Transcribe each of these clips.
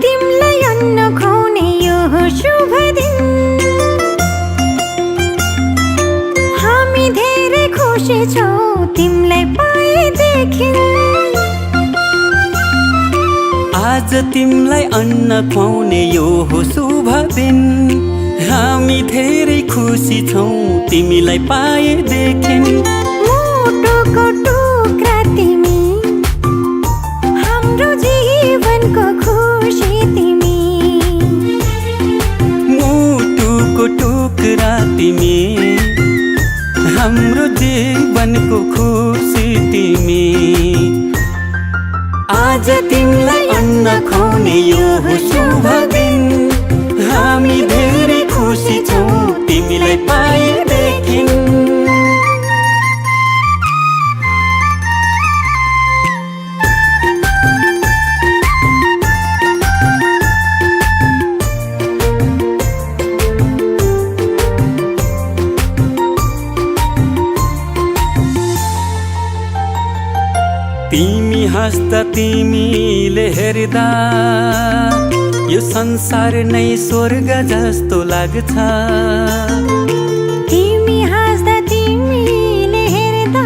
तिमलाई अन्न खुवाउने यो शुभ दिन। हामी धेरै खुसी छौँ तिमलाई पाएदेखि। आज तिमलाई अन्न खुवाउने यो हो शुभ दिन। हामी धेरै खुसी छौँ तिमीलाई पाएदेखि। मुटुको टुक्रा तिमी, हाम्रो जीवनको खुसी तिमी। मुटुको टुक्रा तिमी, हाम्रो जीवनको खुसी तिमी। आज तिमीलाई अन्न खुवाउने यो हो शुभ दिन। हामी धेरै खुसी छौँ तिमीलाई पाएदेखि। तिमी हाँस्दा तिमीले हेर्दा यो संसार नै स्वर्ग जस्तो लाग्छ। तिमी हाँस्दा तिमीले हेर्दा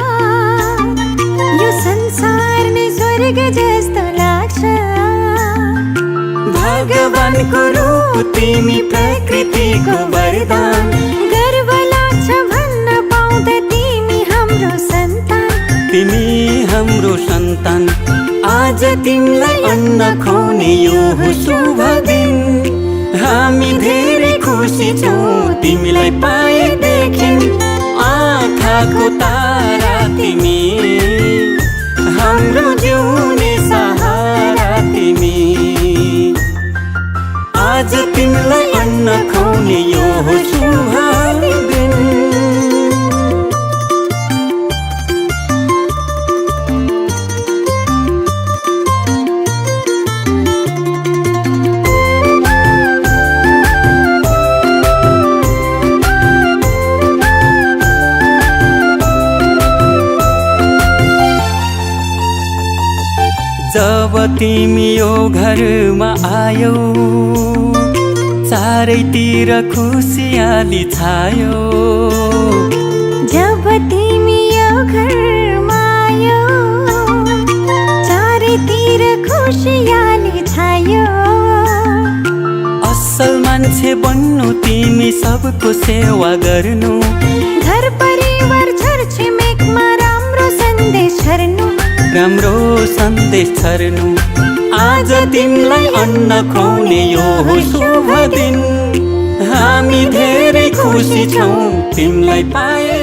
यो संसार नै स्वर्ग जस्तो लाग्छ। भगवानको रूप तिमी, प्रकृतिको वरदान। गर्व लाग्छ भन्न पाउँदा तिमी हाम्रो सन्तान। तिमी हाम्रो सन्तान। आज तिमीलाई अन्न खुवाउने यो हो शुभ दिन। हामी धेरै खुसी छौँ तिमीलाई पाएदेखि। आँखाको तारा तिमी, हाम्रो जिउने सहारा तिमी। आज तिमीलाई अन्न खुवाउने यो हो शुभ दिन। जब तिमी यो घरमा आयौ, चारैतिर खुसियाली छायो। जब तिमी यो घरमा आयौ, चारैतिर खुसियाली छायो। असल मान्छे बन्नु तिमी, सबको सेवा गर्नु। घर परिवार छरछिमेकमा राम्रो सन्देश छर्नु। राम्रो सन्देश छर्नु। आज तिमीलाई अन्न खुवाउने यो हो शुभ दिन। हामी धेरै खुसी छौँ तिमीलाई पाए।